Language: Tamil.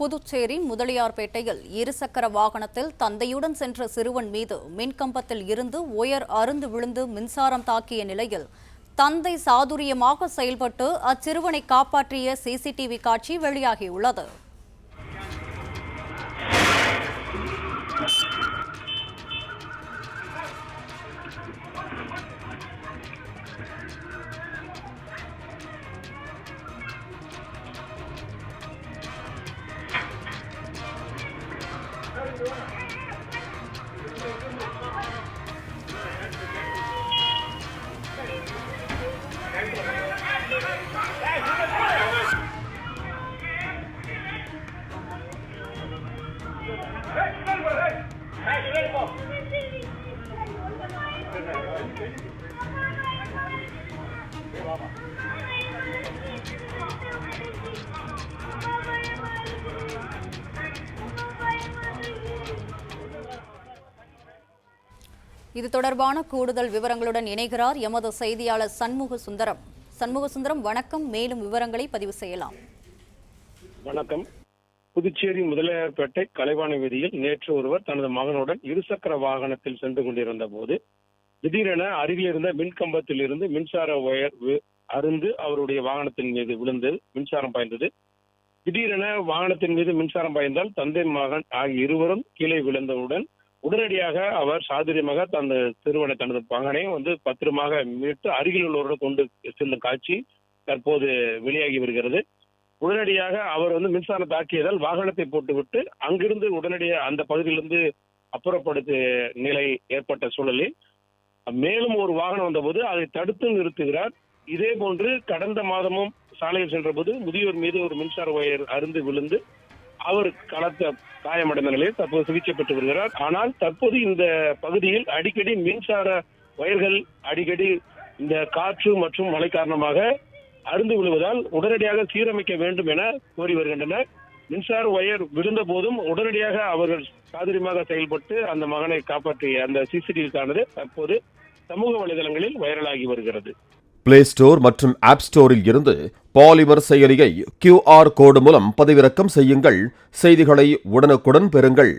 புதுச்சேரி முதலியார்பேட்டையில் இருசக்கர வாகனத்தில் தந்தையுடன் சென்ற சிறுவன் மீது மின்கம்பத்தில் இருந்து ஒயர் அறுந்து விழுந்து மின்சாரம் தாக்கிய நிலையில் தந்தை சாதுரியமாக செயல்பட்டு அச்சிறுவனை காப்பாற்றிய சிசிடிவி காட்சி வெளியாகியுள்ளது. இது தொடர்பான கூடுதல் விவரங்களுடன் இணைகிறார் எமது செய்தியாளர் சண்முக சுந்தரம். சண்முக சுந்தரம், வணக்கம். மேலும் விவரங்களை பதிவு செய்யலாம். வணக்கம். புதுச்சேரி முதலியார்பேட்டை கலைவாணி வீதியில் நேற்று ஒருவர் தனது மகனுடன் இருசக்கர வாகனத்தில் சென்று கொண்டிருந்த போது திடீரென அருகில் இருந்த மின்கம்பத்தில் இருந்து மின்சார ஒயர் அருந்து அவருடைய வாகனத்தின் மீது விழுந்து மின்சாரம் பாய்ந்தது. திடீரென வாகனத்தின் மீது மின்சாரம் பாய்ந்தால் தந்தை மகன் ஆகிய இருவரும் கீழே விழுந்தவுடன் உடனடியாக அவர் சாதுரியமாக தனது மகனை பத்திரமாக மீட்டு அருகில் உள்ளவரோடு கொண்டு செல்லும் காட்சி தற்போது வெளியாகி வருகிறது. உடனடியாக அவர் மின்சாரம் தாக்கியதால் வாகனத்தை போட்டுவிட்டு அங்கிருந்து உடனடியாக அந்த பகுதியிலிருந்து அப்புறப்படுத்திய நிலை ஏற்பட்ட சூழலில் மேலும் ஒரு வாகனம் வந்தபோது அதை தடுத்து நிறுத்துகிறார். இதே போன்று கடந்த மாதமும் சாலையில் சென்ற போது முதியோர் மீது ஒரு மின்சார ஒயர் அருந்து விழுந்து அவர் காயமடைந்த நிலையில் தற்போது சிகிச்சை பெற்று வருகிறார். ஆனால் தற்போது இந்த பகுதியில் அடிக்கடி மின்சார ஒயர்கள் அடிக்கடி இந்த காற்று மற்றும் மழை காரணமாக அருந்து விழுவதால் உடனடியாக சீரமைக்க வேண்டும் என கோரி வருகின்றனர். மின்சார ஒயர் விழுந்த போதும் உடனடியாக அவர்கள் சாதுரியமாக செயல்பட்டு அந்த மகனை காப்பாற்றிய அந்த சிசிடிவி காணது தற்போது சமூக வலைதளங்களில் வைரலாகி வருகிறது. பிளே ஸ்டோர் மற்றும் ஆப் ஸ்டோரில் இருந்து பாலிமர் செயலியை QR கோடு மூலம் பதிவிறக்கம் செய்யுங்கள். செய்திகளை உடனுக்குடன் பெறுங்கள்.